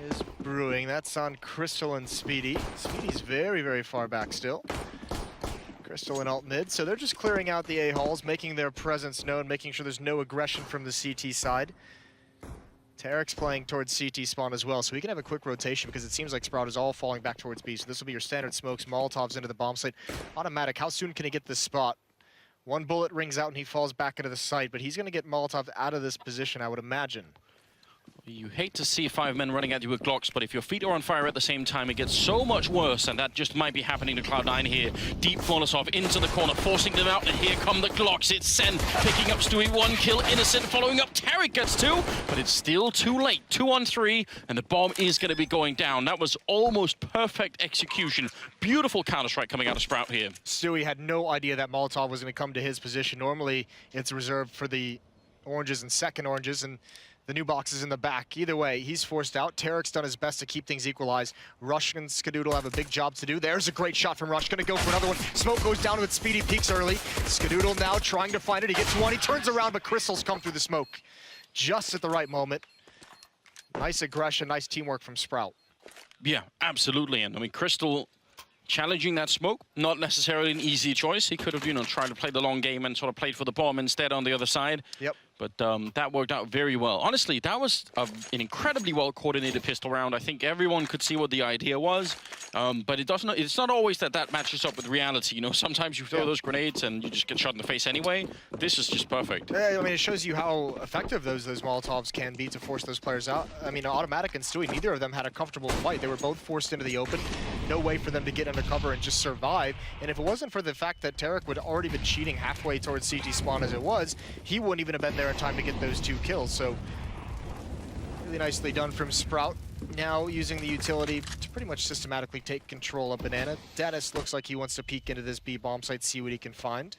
Is brewing. That's on Crystal and Speedy. Speedy's very, very far back still. Crystal and alt mid, so they're just clearing out the A-halls, making their presence known, making sure there's no aggression from the CT side. Tarek's playing towards CT spawn as well, so we can have a quick rotation because it seems like Sprout is all falling back towards B. So this will be your standard smokes, Molotovs into the bomb site. Automatic, how soon can he get this spot? One bullet rings out and he falls back into the site, but he's going to get Molotov out of this position, I would imagine. You hate to see 5 men running at you with Glocks, but if your feet are on fire at the same time, it gets so much worse, and that just might be happening to Cloud9 here. Deep Molotov into the corner, forcing them out, and here come the Glocks. It's Sen picking up Stewie, 1 kill, Innocent following up, Tarek gets 2, but it's still too late. 2 on 3, and the bomb is going to be going down. That was almost perfect execution. Beautiful counter-strike coming out of Sprout here. Stewie had no idea that Molotov was going to come to his position. Normally, it's reserved for the oranges and second oranges, and the new box is in the back. Either way, he's forced out. Tarek's done his best to keep things equalized. Rush and Skadoodle have a big job to do. There's a great shot from Rush. Gonna go for another one. Smoke goes down with Speedy, peaks early. Skadoodle now trying to find it. He gets one. He turns around, but Crystal's come through the smoke just at the right moment. Nice aggression, nice teamwork from Sprout. Yeah, absolutely. And I mean, Crystal challenging that smoke, not necessarily an easy choice. He could have, tried to play the long game and sort of played for the bomb instead on the other side. Yep. But that worked out very well. Honestly, that was an incredibly well-coordinated pistol round. I think everyone could see what the idea was. But it's not always that matches up with reality. Sometimes you throw those grenades and you just get shot in the face anyway. This is just perfect. Yeah, I mean, it shows you how effective those Molotovs can be to force those players out. I mean, Automatic and Stewie, neither of them had a comfortable fight. They were both forced into the open. No way for them to get under cover and just survive. And if it wasn't for the fact that Tarek would already been cheating halfway towards CT spawn as it was, he wouldn't even have been there in time to get those 2 kills. So really nicely done from Sprout. Now using the utility to pretty much systematically take control of Banana. Dennis looks like he wants to peek into this B bomb site, see what he can find.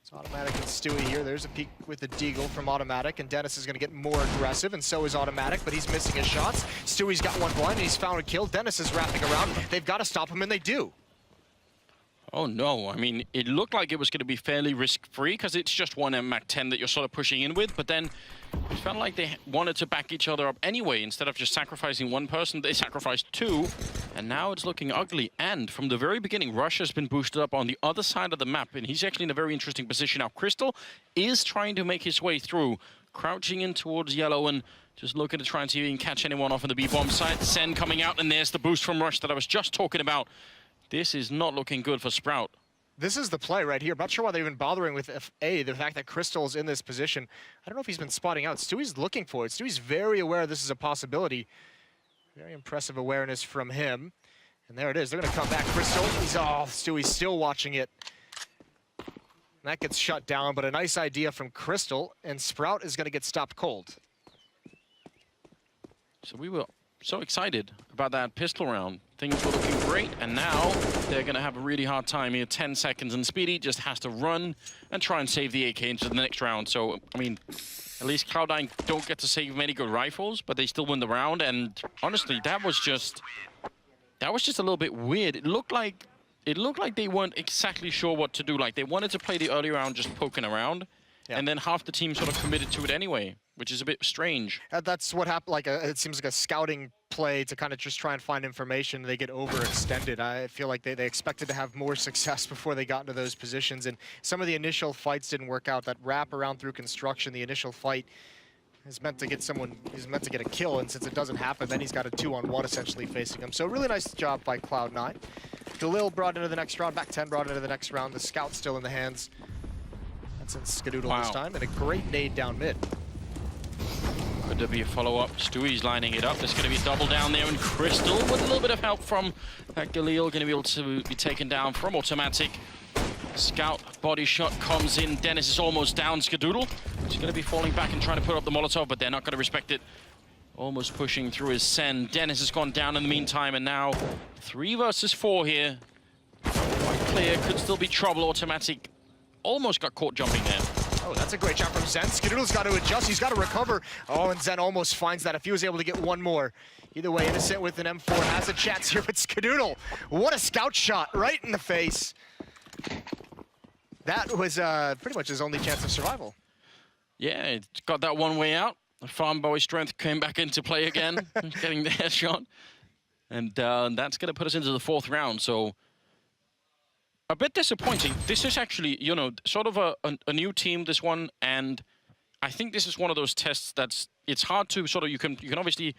It's Automatic and Stewie here. There's a peek with the Deagle from Automatic, and Dennis is going to get more aggressive, and so is Automatic, but he's missing his shots. Stewie's got 1 blind, and he's found a kill. Dennis is wrapping around. They've got to stop him, and they do. Oh no, I mean, it looked like it was going to be fairly risk-free because it's just 1 MAC-10 that you're sort of pushing in with, but then it felt like they wanted to back each other up anyway. Instead of just sacrificing 1 person, they sacrificed 2, and now it's looking ugly. And from the very beginning, Rush has been boosted up on the other side of the map, and he's actually in a very interesting position now. Crystal is trying to make his way through, crouching in towards yellow and just looking to try and see if he can catch anyone off on the B-bomb side. Sen coming out, and there's the boost from Rush that I was just talking about. This is not looking good for Sprout. This is the play right here. I'm not sure why they're even bothering with FA, the fact that Crystal's in this position. I don't know if he's been spotting out. Stewie's looking for it. Stewie's very aware this is a possibility. Very impressive awareness from him. And there it is. They're going to come back. Crystal, Stewie's still watching it. And that gets shut down, but a nice idea from Crystal, and Sprout is going to get stopped cold. So we were so excited about that pistol round. Things were looking great, and now they're going to have a really hard time here. 10 seconds, and Speedy just has to run and try and save the AK into the next round. So, I mean, at least Cloud9 don't get to save many good rifles, but they still win the round. And honestly, that was just a little bit weird. It looked like they weren't exactly sure what to do. Like, they wanted to play the early round just poking around, and then half the team sort of committed to it anyway, which is a bit strange. That's what happened. Like, it seems like a scouting play to kind of just try and find information. They get overextended. I feel like they expected to have more success before they got into those positions, and some of the initial fights didn't work out. That wrap around through construction, the initial fight is meant to get he's meant to get a kill, and since it doesn't happen, then he's got a 2-on-1 essentially facing him. So really nice job by Cloud9. Galil brought into the next round, back 10 brought into the next round. The scout still in the hands. That's in Skadoodle this time, and a great nade down mid. Could there be a follow-up? Stewie's lining it up. There's going to be a double down there, and Crystal, with a little bit of help from that Galil, going to be able to be taken down from Automatic. Scout body shot comes in. Dennis is almost down. Skadoodle is going to be falling back and trying to put up the Molotov, but they're not going to respect it. Almost pushing through his Sen. Dennis has gone down in the meantime, and now 3 versus 4 here. Quite clear. Could still be trouble. Automatic almost got caught jumping there. Oh, that's a great shot from Zen. Skadoodle's got to adjust. He's got to recover. Oh, and Zen almost finds that if he was able to get 1 more. Either way, Innocent with an M4 has a chance here, but Skadoodle, what a scout shot right in the face. That was pretty much his only chance of survival. Yeah, it got that one way out. Farm boy strength came back into play again, getting the headshot. And that's going to put us into the 4th round, so a bit disappointing. This is actually, you know, sort of a new team, this one, and I think this is one of those tests that's, it's hard to sort of, you can obviously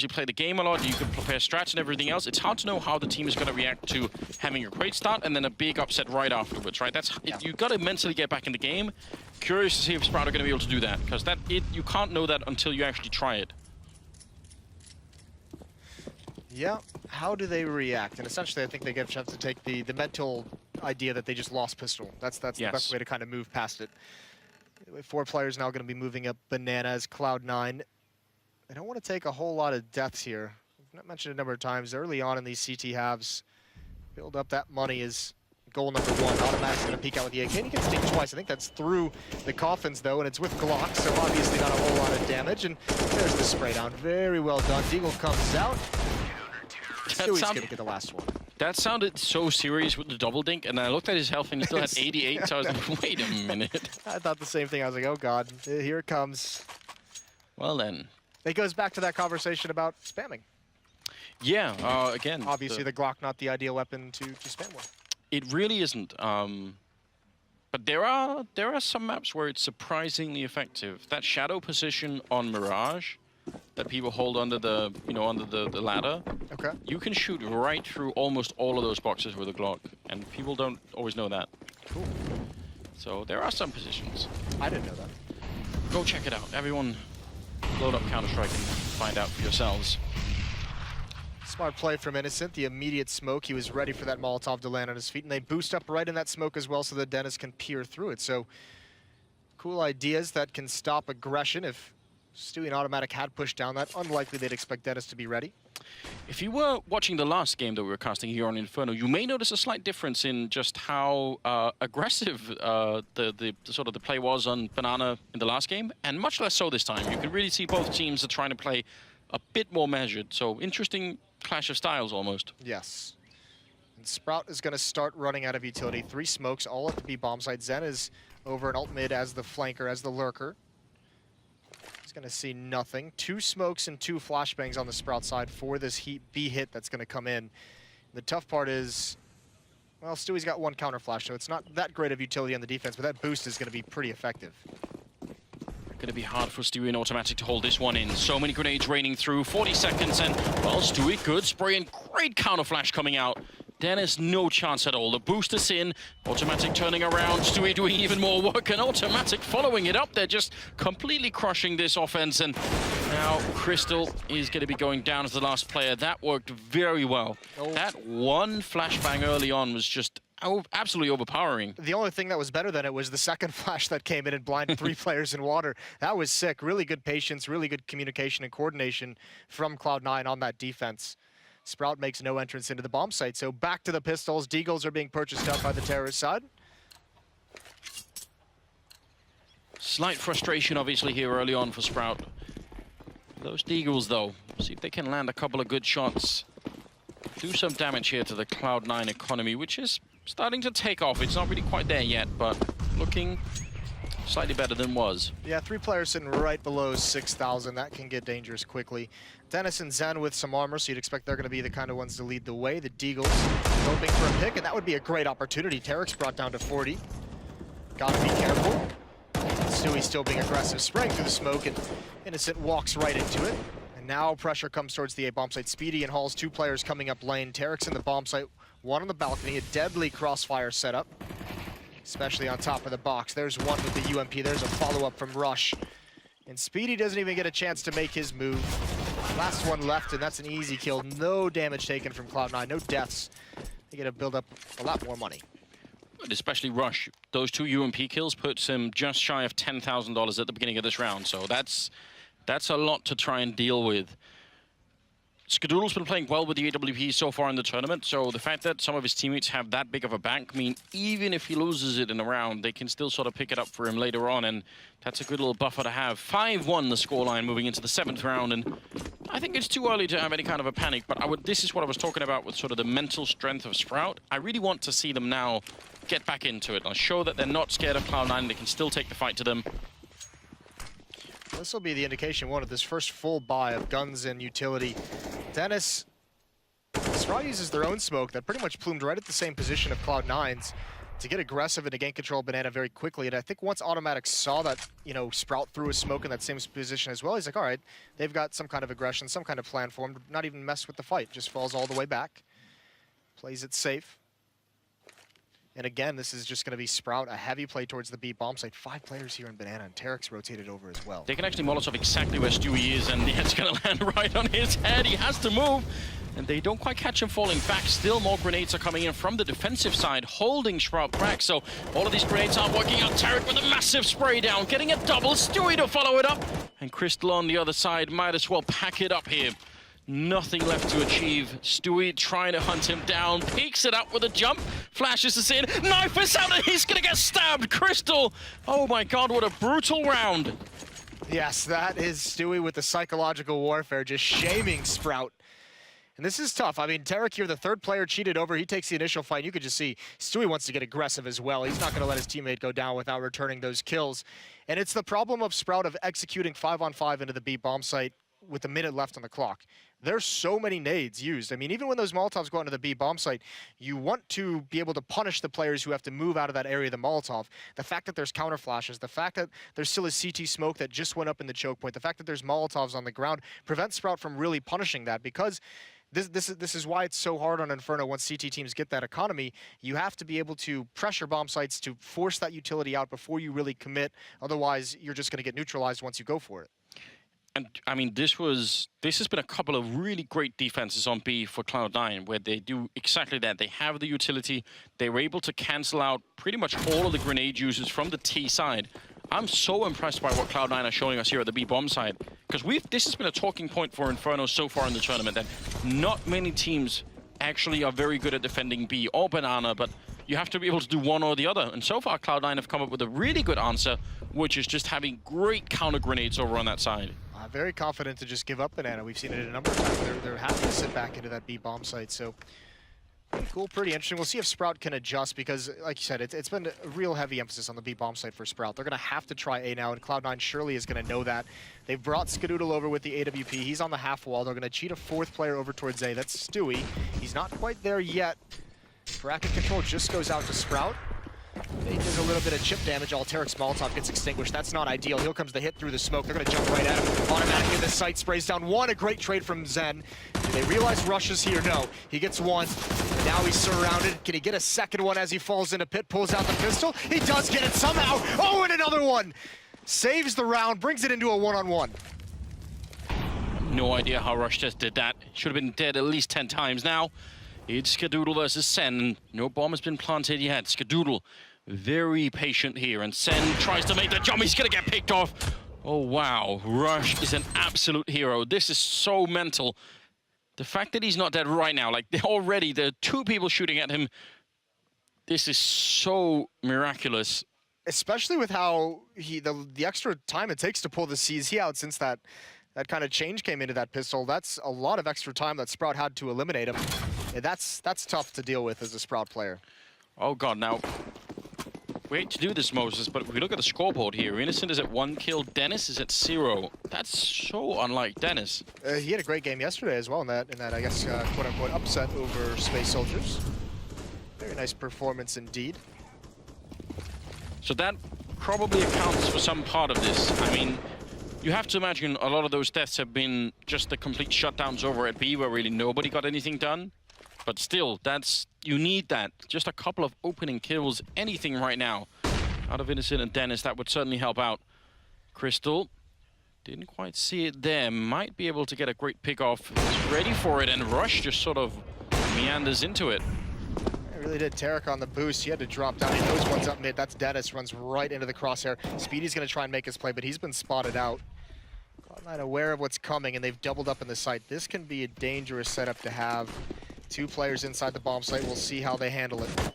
play the game a lot, you can prepare strats and everything else. It's hard to know how the team is going to react to having a great start and then a big upset right afterwards, right? That's you've got to mentally get back in the game. Curious to see if Sprout are going to be able to do that, because you can't know that until you actually try it. Yeah, how do they react? And essentially, I think they get a chance to take the mental idea that they just lost pistol. That's the best way to kind of move past it. 4 players now going to be moving up bananas. Cloud9. They don't want to take a whole lot of deaths here. I've not mentioned a number of times early on in these CT halves. Build up that money is goal number 1. Automatic's going to peek out with the AK. And he can sneak twice. I think that's through the coffins, though, and it's with Glock, so obviously not a whole lot of damage. And there's the spray down. Very well done. Deagle comes out. Stewie's going to get the last one. That sounded so serious with the double dink, and I looked at his health and he still had 88, so I was like, wait a minute. I thought the same thing. I was like, oh god, here it comes. Well then. It goes back to that conversation about spamming. Yeah, again. Obviously the Glock not the ideal weapon to spam with. It really isn't. But there are some maps where it's surprisingly effective. That shadow position on Mirage that people hold under the the ladder. Okay. You can shoot right through almost all of those boxes with a Glock, and people don't always know that. Cool. So there are some positions. I didn't know that. Go check it out. Everyone, load up Counter-Strike and find out for yourselves. Smart play from Innocent. The immediate smoke. He was ready for that Molotov to land on his feet, and they boost up right in that smoke as well, so that Dennis can peer through it. So cool ideas that can stop aggression. If Stewie and Automatic had pushed down that, unlikely they'd expect Dennis to be ready. If you were watching the last game that we were casting here on Inferno, you may notice a slight difference in just how aggressive the sort of the play was on Banana in the last game, and much less so this time. You can really see both teams are trying to play a bit more measured. So interesting clash of styles almost. Yes. And Sprout is going to start running out of utility. 3 smokes, all at the B bomb site. Zen is over in alt mid as the flanker, as the lurker. Going to see nothing. 2 smokes and 2 flashbangs on the Sprout side for this B hit that's going to come in. The tough part is, well, Stewie's got 1 counter flash, so it's not that great of utility on the defense, but that boost is going to be pretty effective. Going to be hard for Stewie and Automatic to hold this one in. So many grenades raining through. 40 seconds, and, well, Stewie good spray and great counter flash coming out. Dennis, no chance at all. The boost is in. Automatic turning around. Stewie doing even more work, and Automatic following it up. They're just completely crushing this offense, and now Crystal is going to be going down as the last player. That worked very well. That 1 flashbang early on was just absolutely overpowering. The only thing that was better than it was the second flash that came in and blinded 3 players in water. That was sick. Really good patience, really good communication and coordination from Cloud9 on that defense. Sprout makes no entrance into the bomb site, so back to the pistols. Deagles are being purchased up by the terrorist side. Slight frustration, obviously, here early on for Sprout. Those Deagles, though, see if they can land a couple of good shots. Do some damage here to the Cloud9 economy, which is starting to take off. It's not really quite there yet, but looking slightly better than was. Yeah, 3 players sitting right below 6,000. That can get dangerous quickly. Dennis and Zen with some armor, so you'd expect they're going to be the kind of ones to lead the way. The Deagles hoping for a pick, and that would be a great opportunity. Tarek's brought down to 40. Gotta be careful. Stewie still being aggressive, spraying through the smoke, and Innocent walks right into it. And now pressure comes towards the A bomb site. Speedy and Hall's 2 players coming up lane. Tarek's in the bomb site, 1 on the balcony, a deadly crossfire setup, especially on top of the box. There's 1 with the UMP. There's a follow-up from Rush. And Speedy doesn't even get a chance to make his move. Last one left, and that's an easy kill. No damage taken from Cloud9, no deaths. They get to build up a lot more money. Especially Rush. Those 2 UMP kills puts him just shy of $10,000 at the beginning of this round, so that's a lot to try and deal with. Skadoodle's been playing well with the AWP so far in the tournament, so the fact that some of his teammates have that big of a bank mean even if he loses it in a round, they can still sort of pick it up for him later on, and that's a good little buffer to have. 5-1 the scoreline moving into the 7th round, and I think it's too early to have any kind of a panic, but this is what I was talking about with sort of the mental strength of Sprout. I really want to see them now get back into it and show that they're not scared of Cloud9, they can still take the fight to them. This will be the indication one of this first full buy of guns and utility. Dennis, Sprout uses their own smoke that pretty much plumed right at the same position of Cloud9's to get aggressive and to gain control of Banana very quickly. And I think once Automatic saw that, you know, Sprout threw a smoke in that same position as well, he's like, all right, they've got some kind of aggression, some kind of plan for him, not even mess with the fight, just falls all the way back, plays it safe. And again, this is just going to be Sprout, a heavy play towards the B bomb site. 5 players here in Banana, and Tarek's rotated over as well. They can actually Molotov exactly where Stewie is, and it's going to land right on his head. He has to move, and they don't quite catch him falling back. Still more grenades are coming in from the defensive side, holding Sprout back. So all of these grenades aren't working out. Tarek with a massive spray down, getting a double. Stewie to follow it up, and Crystal on the other side might as well pack it up here. Nothing left to achieve. Stewie trying to hunt him down, peeks it up with a jump, flashes us in, knife is out, and he's gonna get stabbed. Crystal, oh my god, what a brutal round. Yes, that is Stewie with the psychological warfare, just shaming Sprout. And this is tough. I mean, Tarek here, the third player, cheated over. He takes the initial fight. You could just see Stewie wants to get aggressive as well. He's not going to let his teammate go down without returning those kills. And it's the problem of Sprout of executing 5-on-5 into the B bomb site with a minute left on the clock. There's so many nades used. I mean, even when those Molotovs go into the B bomb site, you want to be able to punish the players who have to move out of that area of the Molotov. The fact that there's counter flashes, the fact that there's still a CT smoke that just went up in the choke point, the fact that there's Molotovs on the ground prevents Sprout from really punishing that, because this is why it's so hard on Inferno once CT teams get that economy. You have to be able to pressure bomb sites to force that utility out before you really commit. Otherwise, you're just going to get neutralized once you go for it. And I mean, this has been a couple of really great defenses on B for Cloud9, where they do exactly that. They have the utility. They were able to cancel out pretty much all of the grenade users from the T side. I'm so impressed by what Cloud9 are showing us here at the B bomb side, because this has been a talking point for Inferno so far in the tournament, that not many teams actually are very good at defending B or Banana, but you have to be able to do one or the other. And so far, Cloud9 have come up with a really good answer, which is just having great counter grenades over on that side. Very confident to just give up Banana. We've seen it a number of times. They're happy to sit back into that B bomb site. So pretty cool, pretty interesting. We'll see if Sprout can adjust, because, like you said, it's been a real heavy emphasis on the B bomb site for Sprout. They're going to have to try A now, and Cloud9 surely is going to know that. They've brought Skadoodle over with the AWP. He's on the half wall. They're going to cheat a 4th player over towards A. That's Stewie. He's not quite there yet. Bracket control just goes out to Sprout. He does a little bit of chip damage. All Tarek's Molotov gets extinguished. That's not ideal. Here comes the hit through the smoke. They're going to jump right at him. Automatic in the sight, sprays down one. A great trade from Zen. Do they realize Rush is here? No. He gets one. Now he's surrounded. Can he get a second one as he falls in a pit? Pulls out the pistol. He does get it somehow. Oh, and another one. Saves the round. Brings it into a one-on-one. No idea how Rush just did that. Should have been dead at least 10 times now. It's Skadoodle versus Sen. No bomb has been planted yet. Skadoodle very patient here, and Sen tries to make the jump. He's gonna get picked off. Oh wow, Rush is an absolute hero. This is so mental. The fact that he's not dead right now, like already there are 2 people shooting at him. This is so miraculous. Especially with how the extra time it takes to pull the CZ out since that kind of change came into that pistol. That's a lot of extra time that Sprout had to eliminate him. And that's tough to deal with as a Sprout player. Oh god, now we hate to do this, Moses, but if we look at the scoreboard here, Innocent is at 1 kill, Dennis is at 0. That's so unlike Dennis. He had a great game yesterday as well in that I guess, quote-unquote upset over Space Soldiers. Very nice performance indeed. So that probably accounts for some part of this. I mean, you have to imagine a lot of those deaths have been just the complete shutdowns over at B, where really nobody got anything done. But still, you need that. Just a couple of opening kills, anything right now. Out of Innocent and Dennis, that would certainly help out. Crystal didn't quite see it there. Might be able to get a great pick off. Ready for it, and Rush just sort of meanders into it. It really did. Tarek on the boost. He had to drop down. He knows one's up mid. That's Dennis. Runs right into the crosshair. Speedy's going to try and make his play, but he's been spotted out. Cloud9 aware of what's coming, and they've doubled up in the site. This can be a dangerous setup to have. 2 players inside the bomb site. We'll see how they handle it.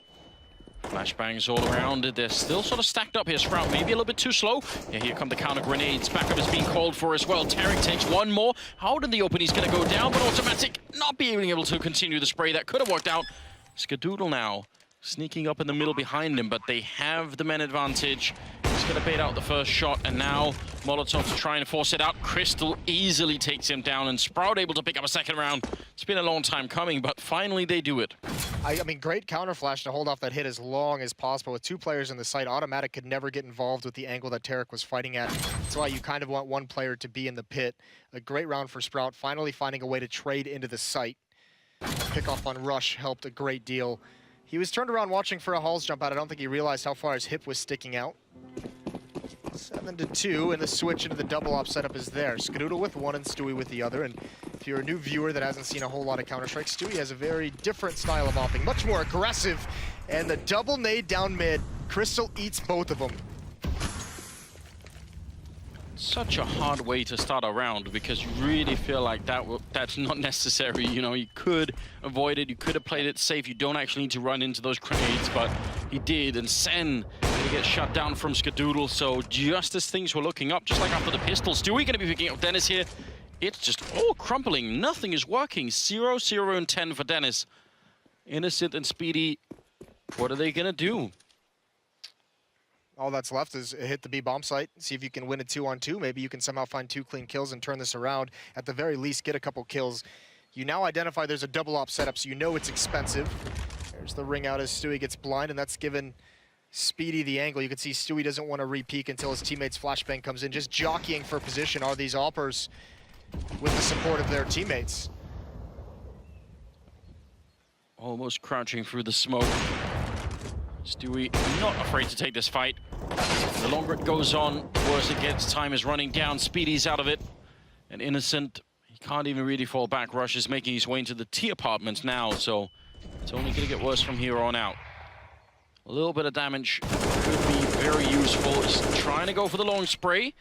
Flashbangs all around. They're still sort of stacked up here. Sprout maybe a little bit too slow. Yeah, here come the counter grenades. Backup is being called for as well. Tarek takes one more. Out in the open, he's going to go down, but Automatic not being able to continue the spray. That could have worked out. Skadoodle now sneaking up in the middle behind him, but they have the men advantage. He's going to bait out the first shot, and now Molotov trying to force it out. Crystal easily takes him down, and Sprout able to pick up a second round. It's been a long time coming, but finally they do it. I mean, great counter flash to hold off that hit as long as possible. With 2 players in the site, Automatic could never get involved with the angle that Tarek was fighting at. That's why you kind of want one player to be in the pit. A great round for Sprout, finally finding a way to trade into the site. Pick off on Rush helped a great deal. He was turned around watching for a Halls jump out. I don't think he realized how far his hip was sticking out. 7-2, and the switch into the double op setup is there. Skadoodle with one and Stewie with the other. And if you're a new viewer that hasn't seen a whole lot of Counter-Strike, Stewie has a very different style of opping, much more aggressive. And the double nade down mid, Crystal eats both of them. Such a hard way to start a round, because you really feel like that's not necessary. You know, you could avoid it, you could have played it safe. You don't actually need to run into those grenades, but he did. And Sen gonna get shut down from Skadoodle. So just as things were looking up, just like after the pistol, Stewie gonna be picking up Dennis here. It's just all crumpling. Nothing is working. 0, 0, and 10 for Dennis. Innocent and Speedy, what are they gonna do? All that's left is hit the B bomb site, see if you can win a 2-on-2. Maybe you can somehow find 2 clean kills and turn this around. At the very least, get a couple kills. You now identify there's a double op setup, so you know it's expensive. There's the ring out as Stewie gets blind, and that's given Speedy the angle. You can see Stewie doesn't want to re-peek until his teammate's flashbang comes in. Just jockeying for position are these oppers with the support of their teammates. Almost crouching through the smoke. Stewie not afraid to take this fight. The longer it goes on, the worse it gets. Time is running down. Speedy's out of it. And Innocent, he can't even really fall back. Rush is making his way into the T apartments now, so it's only going to get worse from here on out. A little bit of damage could be very useful. He's trying to go for the long spray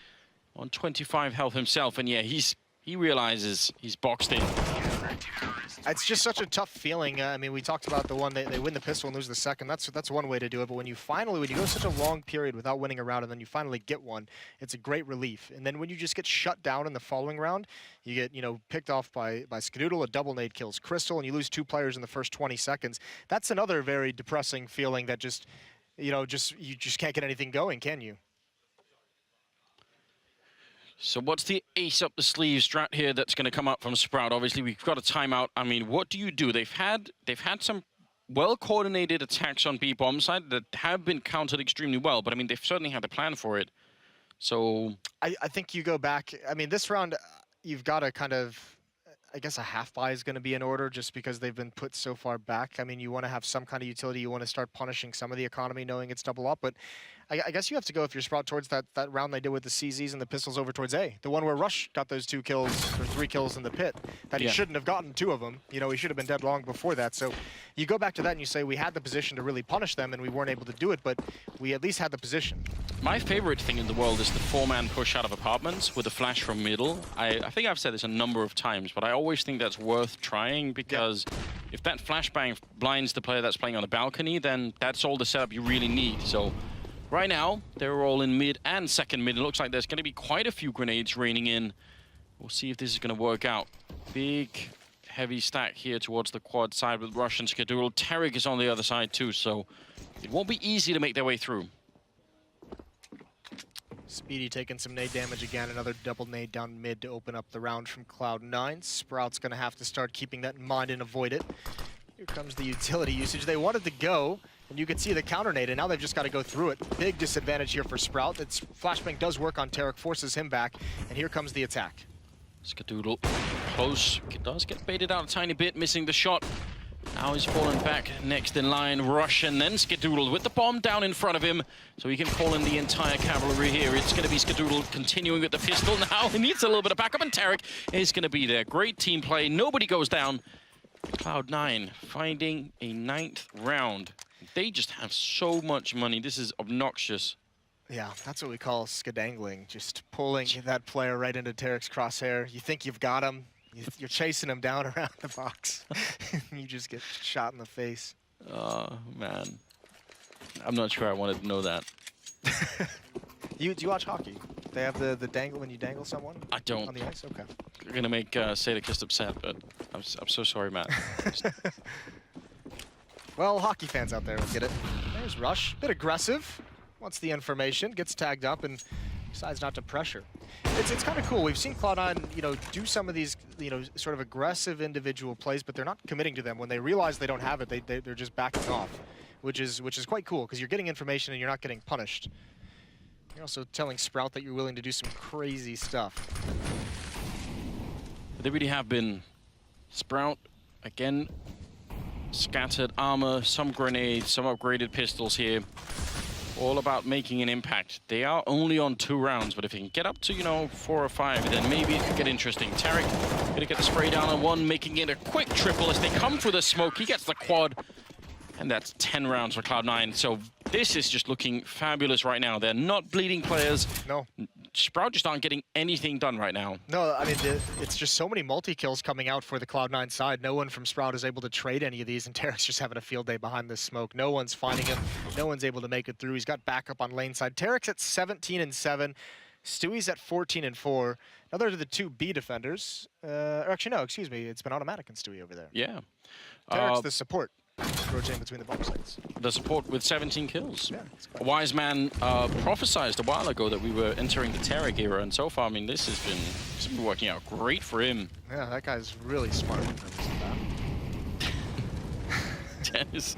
on 25 health himself, and yeah, he realizes he's boxed in. It's just such a tough feeling. I mean, we talked about the one they win the pistol and lose the second. That's one way to do it. But when you go such a long period without winning a round and then you finally get one, it's a great relief. And then when you just get shut down in the following round, you get picked off by Skadoodle, a double nade kills Crystal, and you lose 2 players in the first 20 seconds. That's another very depressing feeling that you just can't get anything going, can you? So what's the ace up the sleeve strat here that's going to come up from Sprout? Obviously, we've got a timeout. I mean, what do you do? They've had some well-coordinated attacks on B-bomb side that have been countered extremely well, but I mean, they've certainly had a plan for it. So I think you go back. I mean, this round, you've got to kind of, I guess a half buy is going to be in order just because they've been put so far back. I mean, you want to have some kind of utility. You want to start punishing some of the economy knowing it's double up, but I guess you have to go if you're Sprout towards that round they did with the CZs and the pistols over towards A. The one where Rush got those 2 kills or 3 kills in the pit that he shouldn't have gotten 2 of them. He should have been dead long before that. So you go back to that and you say we had the position to really punish them and we weren't able to do it, but we at least had the position. My favorite thing in the world is the 4-man push out of apartments with a flash from middle. I think I've said this a number of times, but I always think that's worth trying because if that flashbang blinds the player that's playing on the balcony, then that's all the setup you really need. So right now, they're all in mid and second mid. It looks like there's going to be quite a few grenades raining in. We'll see if this is going to work out. Big, heavy stack here towards the quad side with Rush and Skadoodle. Tarek is on the other side too, so it won't be easy to make their way through. Speedy taking some nade damage again. Another double nade down mid to open up the round from Cloud9. Sprout's going to have to start keeping that in mind and avoid it. Here comes the utility usage. They wanted to go, and you can see the counter nade, and now they've just got to go through it. Big disadvantage here for Sprout. Its flashbang does work on Tarek, forces him back, and here comes the attack. Skadoodle close, does get baited out a tiny bit, missing the shot. Now he's fallen back next in line. Rush and then Skadoodle with the bomb down in front of him, so he can call in the entire cavalry here. It's going to be Skadoodle continuing with the pistol. Now he needs a little bit of backup, and Tarek is going to be there. Great team play. Nobody goes down. Cloud9 finding a 9th round. They just have so much money. This is obnoxious. Yeah, that's what we call skadangling. Just pulling that player right into Tarek's crosshair. You think you've got him. You're chasing him down around the box. You just get shot in the face. Oh, man. I'm not sure I wanted to know that. Do you watch hockey? They have the dangle when you dangle someone? I don't. On the ice? Okay. You're going to make Sadakist upset, but I'm so sorry, Matt. Well, hockey fans out there will get it. There's Rush. Bit aggressive. wants the information, gets tagged up, and decides not to pressure. It's kind of cool. We've seen Cloud9, you know, do some of these, you know, sort of aggressive individual plays, but they're not committing to them. When they realize they don't have it, they're just backing off, which is quite cool because you're getting information and you're not getting punished. You're also telling Sprout that you're willing to do some crazy stuff. They really have been. Sprout, again, scattered armor, some grenades, some upgraded pistols here. All about making an impact. They are only on 2 rounds, but if you can get up to, you know, 4 or 5, then maybe it could get interesting. Tarek gonna get the spray down on 1, making it a quick triple as they come through the smoke. He gets the quad, and that's 10 rounds for Cloud9. So this is just looking fabulous right now. They're not bleeding players. No. Sprout just aren't getting anything done right now. No, I mean, it's just so many multi-kills coming out for the Cloud9 side. No one from Sprout is able to trade any of these, and Tarek's just having a field day behind this smoke. No one's finding him. No one's able to make it through. He's got backup on lane side. Tarek's at 17-7. Stewie's at 14-4. Now they're the 2 B defenders. Or actually, no, excuse me. It's been automatic and Stewie over there. Yeah. Tarek's the support. Rotating between the bomb sites. The support with 17 kills. Yeah, a wise man prophesized a while ago that we were entering the Tarek era, and so far, I mean, this has been working out great for him. Yeah, that guy's really smart. Dennis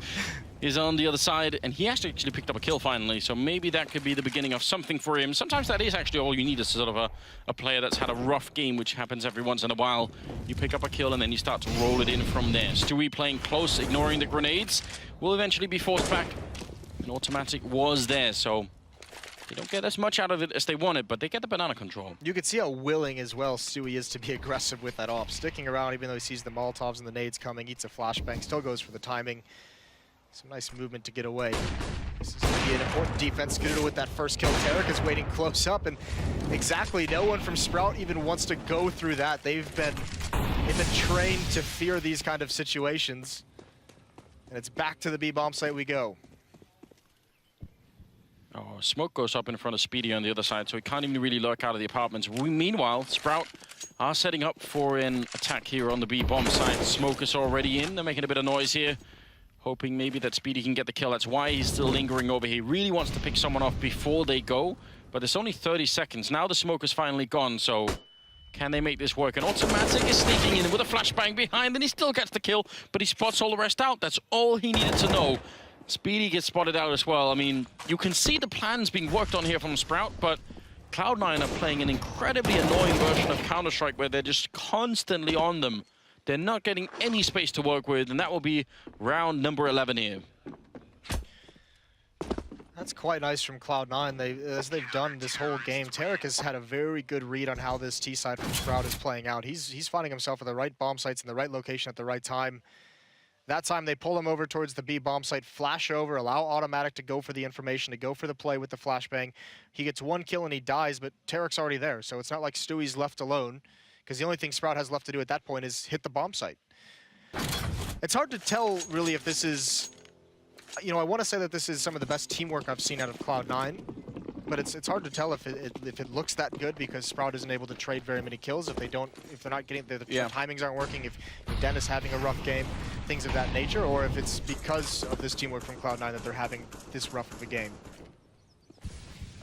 is on the other side, and he actually picked up a kill finally, so maybe that could be the beginning of something for him. Sometimes that is actually all you need, is sort of a player that's had a rough game, which happens every once in a while. You pick up a kill, and then you start to roll it in from there. Stewie playing close, ignoring the grenades, will eventually be forced back. An automatic was there, so they don't get as much out of it as they wanted, but they get the banana control. You can see how willing as well Stewie is to be aggressive with that op. Sticking around even though he sees the Molotovs and the nades coming, eats a flashbang, still goes for the timing. Some nice movement to get away. This is going to be an important defense. Skidoodle with that first kill. Tarek is waiting close up, and exactly no one from Sprout even wants to go through that. They've been trained to fear these kind of situations. And it's back to the B bomb site we go. Oh, smoke goes up in front of Speedy on the other side, so he can't even really lurk out of the apartments. Meanwhile, Sprout are setting up for an attack here on the B bomb site. Smoke is already in. They're making a bit of noise here, hoping maybe that Speedy can get the kill. That's why he's still lingering over here. He really wants to pick someone off before they go, but it's only 30 seconds. Now the smoke is finally gone, so can they make this work? An automatic is sneaking in with a flashbang behind, and he still gets the kill, but he spots all the rest out. That's all he needed to know. Speedy gets spotted out as well. I mean, you can see the plans being worked on here from Sprout, but Cloud9 are playing an incredibly annoying version of Counter-Strike where they're just constantly on them. They're not getting any space to work with, and that will be round number 11 here. That's quite nice from Cloud9. As they've done this whole game, Tarek has had a very good read on how this T side from Sprout is playing out. He's finding himself at the right bomb sites in the right location at the right time. That time they pull him over towards the B bomb site, flash over, allow automatic to go for the information, to go for the play with the flashbang. He gets 1 kill and he dies, but Tarek's already there, so it's not like Stewie's left alone, because the only thing Sprout has left to do at that point is hit the bomb site. It's hard to tell, really, if this is... You know, I want to say that this is some of the best teamwork I've seen out of Cloud9, but it's hard to tell if it looks that good, because Sprout isn't able to trade very many kills. If they're not getting the timings aren't working, if Dennis having a rough game, things of that nature, or if it's because of this teamwork from Cloud9 that they're having this rough of a game.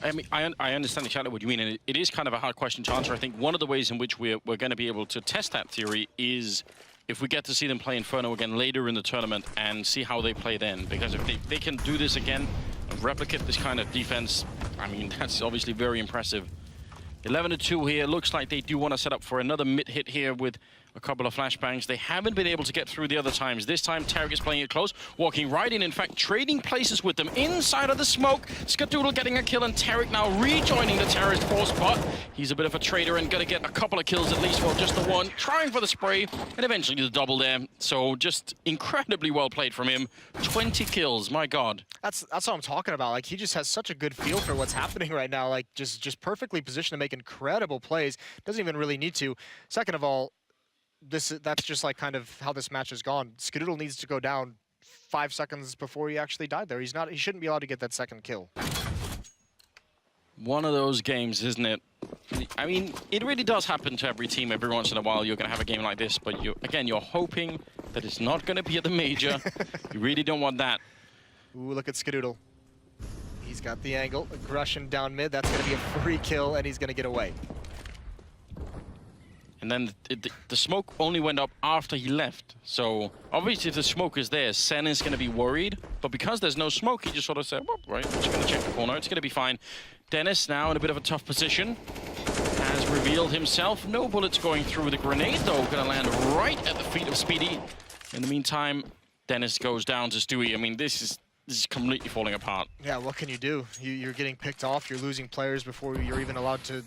I mean, I understand exactly what you mean, and it is kind of a hard question to answer. I think one of the ways in which we're going to be able to test that theory is if we get to see them play Inferno again later in the tournament and see how they play then. Because if they can do this again and replicate this kind of defense, I mean, that's obviously very impressive. 11-2 here. Looks like they do want to set up for another mid hit here with a couple of flashbangs. They haven't been able to get through the other times. This time, Tarek is playing it close, walking right in fact, trading places with them inside of the smoke. Skadoodle getting a kill, and Tarek now rejoining the terrorist force, but he's a bit of a traitor and going to get a couple of kills at least, well, just the one, trying for the spray, and eventually the double there. So just incredibly well played from him. 20 kills, my God. That's what I'm talking about. Like, he just has such a good feel for what's happening right now. Like, just perfectly positioned to make incredible plays. Doesn't even really need to. Second of all, that's just like kind of how this match has gone. Skadoodle needs to go down 5 seconds before he actually died there. He shouldn't be allowed to get that second kill. One of those games, isn't it? I mean, it really does happen to every team every once in a while. You're going to have a game like this, but again, you're hoping that it's not going to be at the major. You really don't want that. Ooh, look at Skadoodle. He's got the angle, aggression down mid. That's going to be a free kill, and he's going to get away. And then the smoke only went up after he left. So obviously if the smoke is there, Sen is going to be worried. But because there's no smoke, he just sort of said, well, right, I'm just going to check the corner. It's going to be fine. Dennis now in a bit of a tough position. Has revealed himself. No bullets going through. The grenade, though, going to land right at the feet of Speedy. In the meantime, Dennis goes down to Stewie. I mean, this is completely falling apart. Yeah, what can you do? You're getting picked off. You're losing players before you're even allowed to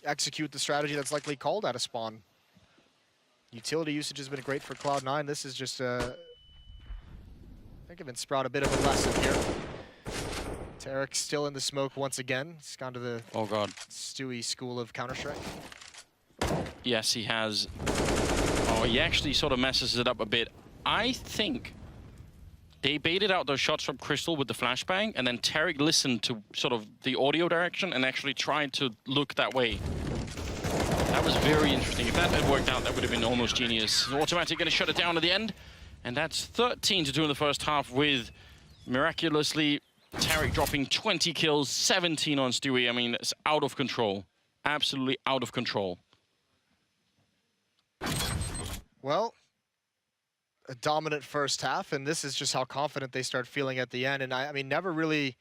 execute the strategy that's likely called out of spawn. Utility usage has been great for Cloud9. This is just I think giving Sprout a bit of a lesson here. Tarek still in the smoke once again. He's gone to the Stewie school of Counter-Strike. Yes, he has. Oh, he actually sort of messes it up a bit. I think they baited out those shots from Crystal with the flashbang, and then Tarek listened to sort of the audio direction and actually tried to look that way. That was very interesting. If that had worked out, that would have been almost genius. Automatic going to shut it down at the end, and that's 13-2 in the first half with, miraculously, Tarek dropping 20 kills, 17 on Stewie. I mean, it's out of control. Absolutely out of control. Well, a dominant first half, and this is just how confident they start feeling at the end. And I mean, never really,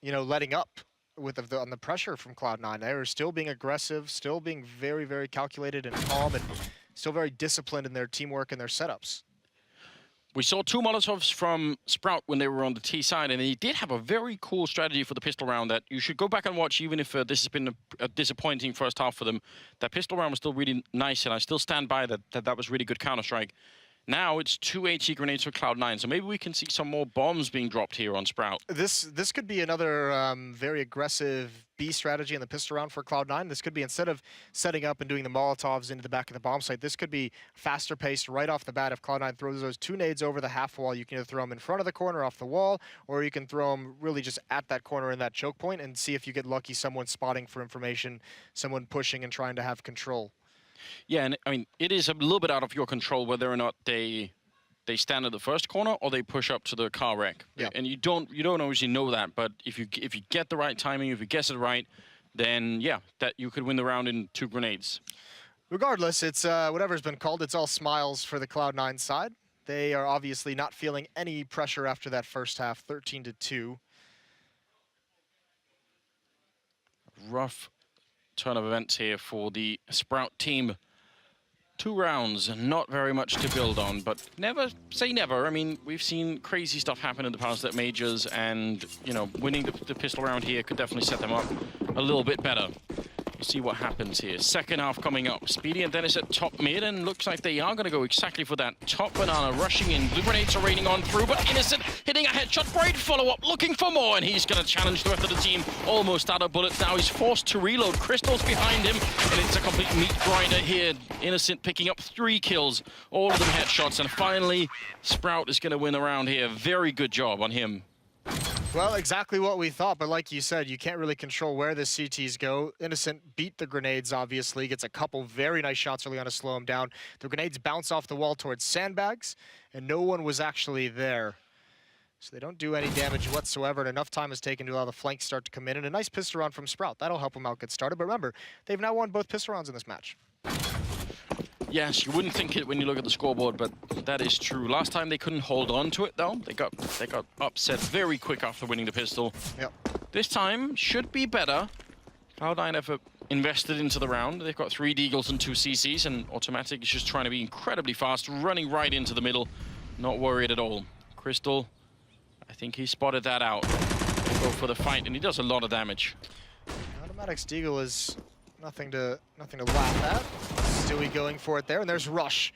you know, letting up with on the pressure from Cloud9. They were still being aggressive, still being very, very calculated and calm, and still very disciplined in their teamwork and their setups. We saw 2 Molotovs from Sprout when they were on the T side, and they did have a very cool strategy for the pistol round that you should go back and watch, even if this has been a disappointing first half for them. That pistol round was still really nice, and I still stand by that was really good Counter-Strike. Now it's 2 HE grenades for Cloud9, so maybe we can see some more bombs being dropped here on Sprout. This could be another very aggressive B strategy in the pistol round for Cloud9. This could be, instead of setting up and doing the Molotovs into the back of the bomb site, this could be faster paced right off the bat. If Cloud9 throws those 2 nades over the half wall, you can either throw them in front of the corner off the wall, or you can throw them really just at that corner in that choke point and see if you get lucky, someone spotting for information, someone pushing and trying to have control. Yeah, and I mean, it is a little bit out of your control whether or not they stand at the first corner or they push up to the car wreck. Yeah. And you don't obviously know that, but if you get the right timing, if you guess it right, then yeah, that you could win the round in 2 grenades. Regardless, it's whatever's been called, it's all smiles for the Cloud9 side. They are obviously not feeling any pressure after that first half, 13-2. Rough turn of events here for the Sprout team. 2 rounds, not very much to build on, but never say never. I mean, we've seen crazy stuff happen in the past at majors, and, you know, winning the pistol round here could definitely set them up a little bit better. We'll see what happens here. Second half coming up. Speedy and Dennis at top mid, and looks like they are going to go exactly for that. Top Banana rushing in. Blue grenades are raining on through, but Innocent hitting a headshot. Great follow-up, looking for more, and he's going to challenge the rest of the team. Almost out of bullets now. He's forced to reload. Crystal's behind him, and it's a complete meat grinder here. Innocent picking up 3 kills, all of them headshots, and finally, Sprout is going to win the round here. Very good job on him. Well, exactly what we thought, but like you said, you can't really control where the CTs go. Innocent beat the grenades, obviously, gets a couple very nice shots early on to slow him down. The grenades bounce off the wall towards sandbags, and no one was actually there. So they don't do any damage whatsoever, and enough time is taken to allow the flanks start to come in, and a nice pistol round from Sprout. That'll help them out get started, but remember, they've now won both pistol rounds in this match. Yes, you wouldn't think it when you look at the scoreboard, but that is true. Last time they couldn't hold on to it, though. They got upset very quick after winning the pistol. Yep. This time should be better. Cloud9 have invested into the round. They've got 3 Deagles and 2 CCs, and Automatic is just trying to be incredibly fast, running right into the middle. Not worried at all. Crystal, I think he spotted that out. They go for the fight, and he does a lot of damage. Automatic's Deagle is nothing to laugh at. Stewie going for it there, and there's Rush.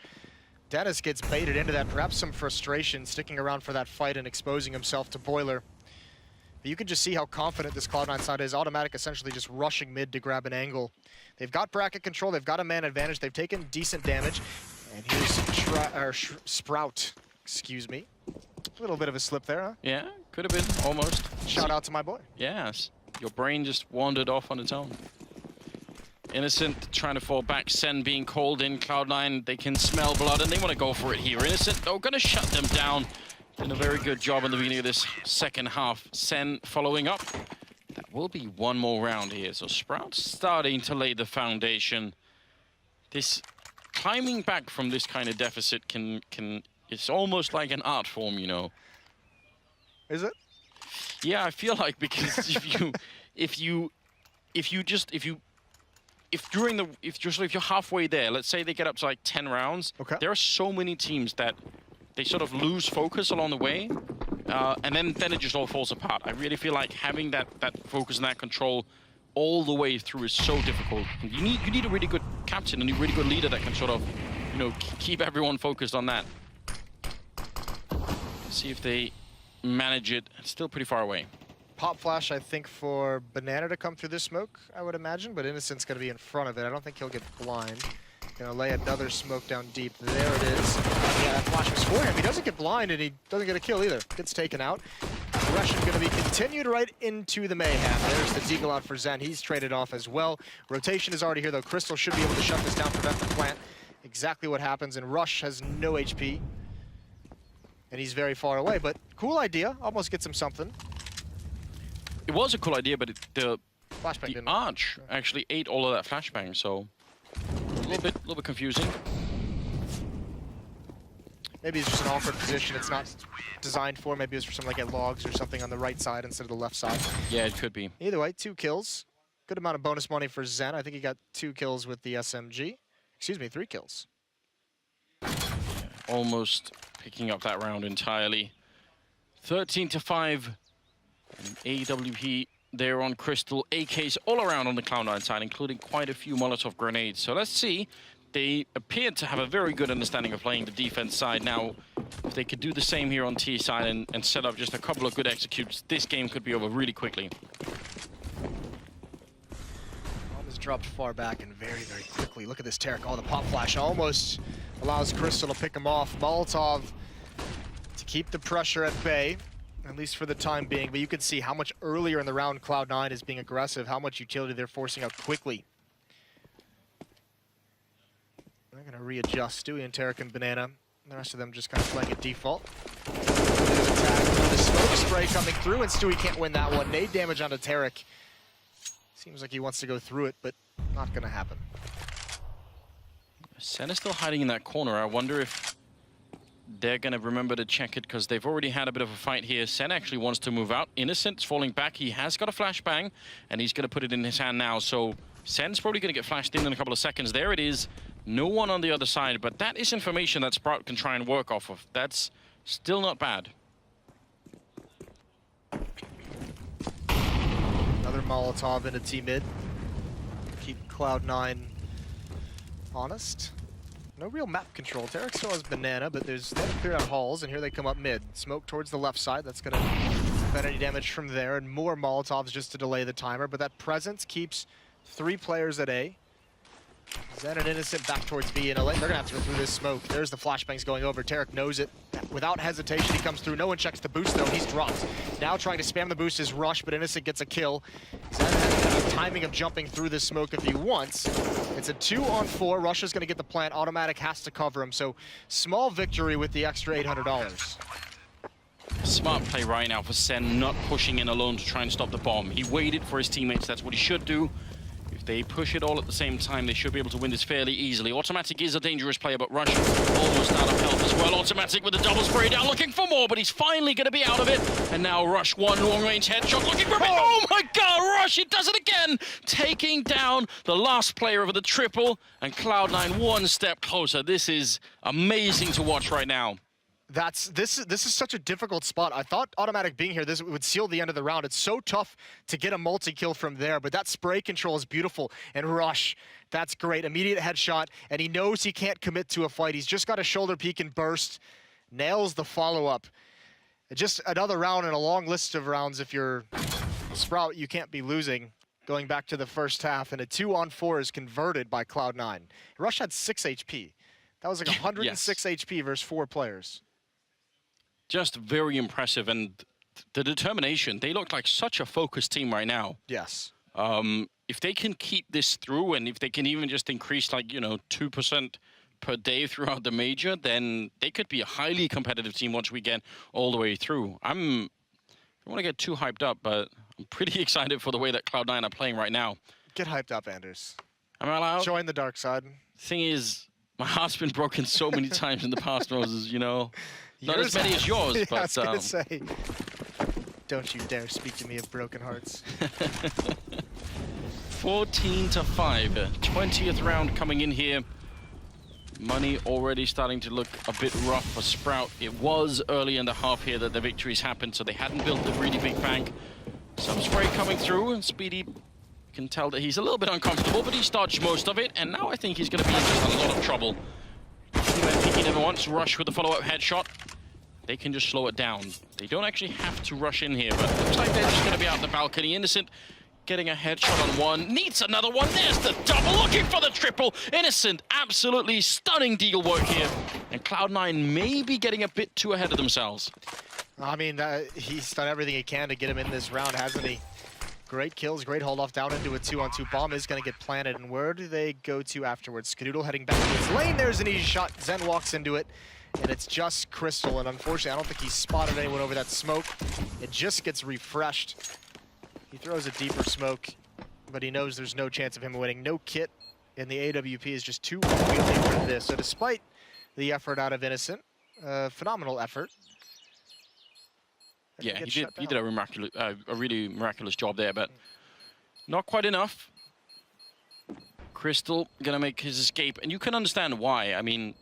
Dennis gets baited into that, perhaps some frustration, sticking around for that fight and exposing himself to Boiler. But you can just see how confident this Cloud9 side is. Automatic essentially just rushing mid to grab an angle. They've got bracket control, they've got a man advantage, they've taken decent damage. And here's Sprout, excuse me. A little bit of a slip there, huh? Yeah, could have been, almost. Shout out to my boy. Yes, your brain just wandered off on its own. Innocent trying to fall back, Sen being called in. Cloud9, they can smell blood and they want to go for it here. Innocent, though, going to shut them down. Did a very good job in the beginning of this second half. Sen following up. That will be one more round here. So Sprout starting to lay the foundation. This climbing back from this kind of deficit it's almost like an art form, you know. Is it? Yeah, I feel like, because if you're halfway there, let's say they get up to like 10 rounds, okay, there are so many teams that they sort of lose focus along the way, and then it just all falls apart. I really feel like having that focus and that control all the way through is so difficult. And you need a really good captain and a really good leader that can sort of, you know, keep everyone focused on that. See if they manage it. It's still pretty far away. Pop flash, I think, for Banana to come through this smoke, I would imagine, but Innocent's going to be in front of it. I don't think he'll get blind. Gonna lay another smoke down deep. There it is. Yeah, that flash was for him. He doesn't get blind, and he doesn't get a kill either. Gets taken out. Russian going to be continued right into the mayhem. There's the Deagle out for Zen. He's traded off as well. Rotation is already here, though. Crystal should be able to shut this down, prevent the plant. Exactly what happens, and Rush has no HP. And he's very far away, but cool idea. Almost gets him something. It was a cool idea, but the Arch Yeah. actually ate all of that flashbang, so a little bit confusing. Maybe it's just an awkward position it's not designed for. Maybe it's for something like at logs or something on the right side instead of the left side. Yeah, it could be. Either way, 2 kills. Good amount of bonus money for Zen. I think he got 2 kills with the SMG. Excuse me, 3 kills. Almost picking up that round entirely. 13-5. And AWP there on Crystal. AKs all around on the Cloud9 side, including quite a few Molotov grenades. So let's see. They appear to have a very good understanding of playing the defense side. Now, if they could do the same here on T side and set up just a couple of good executes, this game could be over really quickly. Almost dropped far back and very, very quickly. Look at this Tarek. Oh, the pop flash almost allows Crystal to pick him off. Molotov to keep the pressure at bay, at least for the time being. But you can see how much earlier in the round Cloud9 is being aggressive, how much utility they're forcing out quickly. They're going to readjust. Stewie and Tarek and Banana. The rest of them just kind of playing at default. The smoke spray coming through, and Stewie can't win that one. Nade damage onto Tarek. Seems like he wants to go through it, but not going to happen. Sen is still hiding in that corner. I wonder if they're going to remember to check it, because they've already had a bit of a fight here. Sen actually wants to move out. Innocent's falling back. He has got a flashbang, and he's going to put it in his hand now. So Sen's probably going to get flashed in a couple of seconds. There it is. No one on the other side, but that is information that Sprout can try and work off of. That's still not bad. Another Molotov into T-mid. Keep Cloud9 honest. No real map control. Tarek still has Banana, but they haven't cleared out halls, and here they come up mid. Smoke towards the left side. That's going to prevent any damage from there, and more Molotovs just to delay the timer. But that presence keeps 3 players at A. Zen and Innocent back towards B, and they're going to have to go through this smoke. There's the flashbangs going over. Tarek knows it. Without hesitation, he comes through. No one checks the boost, though. He's dropped. Now trying to spam the boost is Rush, but Innocent gets a kill. Zen has enough timing of jumping through this smoke if he wants. It's a 2-on-4. Rush is going to get the plant. Automatic has to cover him, so small victory with the extra $800. Smart play right now for Sen, not pushing in alone to try and stop the bomb. He waited for his teammates. That's what he should do. If they push it all at the same time, they should be able to win this fairly easily. Automatic is a dangerous player, but Rush almost out of health as well. Automatic with the double spray down, looking for more, but he's finally going to be out of it. And now Rush, one long-range headshot, looking for a bit. Oh my God, Rush, he does it again! Taking down the last player of the triple, and Cloud9 one step closer. This is amazing to watch right now. This is such a difficult spot. I thought Automatic being here, this would seal the end of the round. It's so tough to get a multi-kill from there, but that spray control is beautiful. And Rush, that's great. Immediate headshot, and he knows he can't commit to a fight. He's just got a shoulder peek and burst. Nails the follow-up. Just another round in a long list of rounds. If you're Sprout, you can't be losing. Going back to the first half, and a 2-on-4 is converted by Cloud9. Rush had 6 HP. That was like 106 yes. HP versus 4 players. Just very impressive, and the determination. They look like such a focused team right now. Yes. If they can keep this through, and if they can even just increase, like, you know, 2% per day throughout the major, then they could be a highly competitive team once we get all the way through. I don't want to get too hyped up, but I'm pretty excited for the way that Cloud9 are playing right now. Get hyped up, Anders. Am I allowed? Join the dark side. Thing is, my heart's been broken so many times in the past, Moses, you know. Not as many as yours, yeah, but... I was gonna say, don't you dare speak to me of broken hearts. 14-5, 20th round coming in here. Money already starting to look a bit rough for Sprout. It was early in the half here that the victories happened, so they hadn't built a really big bank. Some spray coming through, and Speedy can tell that he's a little bit uncomfortable, but he's dodged most of it, and now I think he's going to be in just a lot of trouble. He never wants to rush with the follow-up headshot. They can just slow it down. They don't actually have to rush in here, but it looks like they're just going to be out the balcony. Innocent getting a headshot on one, needs another one. There's the double, looking for the triple. Innocent, absolutely stunning deal work here. And Cloud9 may be getting a bit too ahead of themselves. I mean, he's done everything he can to get him in this round, hasn't he? Great kills, great hold off down into a 2-on-2. Bomb is going to get planted, and where do they go to afterwards? Skadoodle heading back to his lane. There's an easy shot. Zen walks into it, and it's just Crystal, and unfortunately, I don't think he spotted anyone over that smoke. It just gets refreshed. He throws a deeper smoke, but he knows there's no chance of him winning. No kit, and the AWP is just too unwieldy for this. So despite the effort out of Innocent, phenomenal effort. Yeah, he did a really miraculous job there, but not quite enough. Crystal gonna make his escape, and you can understand why. I mean,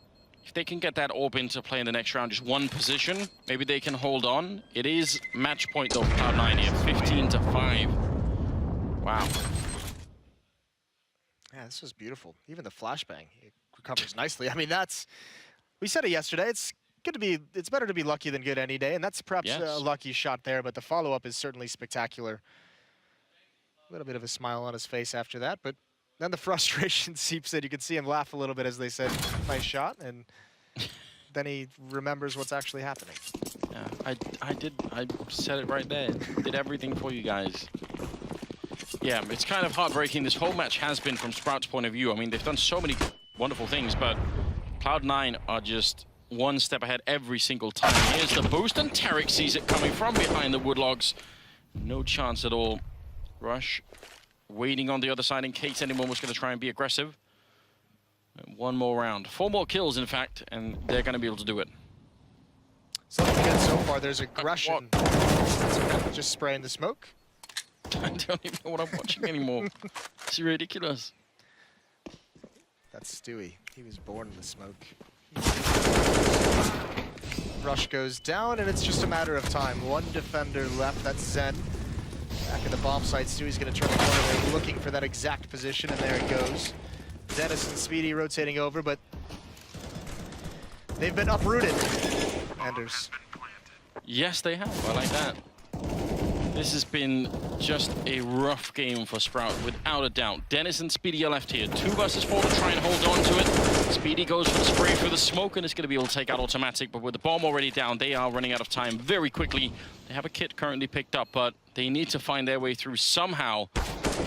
if they can get that orb into play in the next round, just one position, maybe they can hold on. It is match point though for Cloud9 here, 15-5. Wow. Yeah, this was beautiful. Even the flashbang, it recovers nicely. I mean, we said it yesterday, it's better to be lucky than good any day, and that's perhaps a lucky shot there, but the follow-up is certainly spectacular. A little bit of a smile on his face after that, but then the frustration seeps in. You can see him laugh a little bit as they said, nice shot, and then he remembers what's actually happening. Yeah, I said it right there. Did everything for you guys. Yeah, it's kind of heartbreaking. This whole match has been from Sprout's point of view. I mean, they've done so many wonderful things, but Cloud9 are just one step ahead every single time. Here's the boost, and Tarek sees it coming from behind the woodlogs. No chance at all. Rush waiting on the other side in case anyone was going to try and be aggressive. One more round. 4 more kills, in fact, and they're going to be able to do it. Something good so far. There's aggression. Just spraying the smoke. I don't even know what I'm watching anymore. It's ridiculous. That's Stewie. He was born in the smoke. Rush goes down, and it's just a matter of time. One defender left. That's Zen. Back at the bomb site, Stewie's going to turn the corner. They're looking for that exact position, and there it goes. Dennis and Speedy rotating over, but they've been uprooted. Anders. Yes, they have. I like that. This has been just a rough game for Sprout, without a doubt. Dennis and Speedy are left here. 2 versus 4 to try and hold on to it. Speedy goes for the spray through the smoke, and it's going to be able to take out automatic, but with the bomb already down, they are running out of time very quickly. They have a kit currently picked up, but they need to find their way through somehow.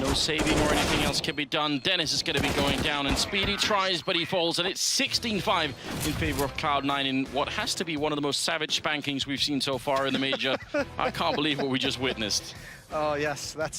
No saving or anything else can be done. Dennis is going to be going down, and Speedy tries, but he falls, and it's 16-5 in favor of Cloud9 in what has to be one of the most savage spankings we've seen so far in the major. I can't believe what we just witnessed. Oh, yes, that's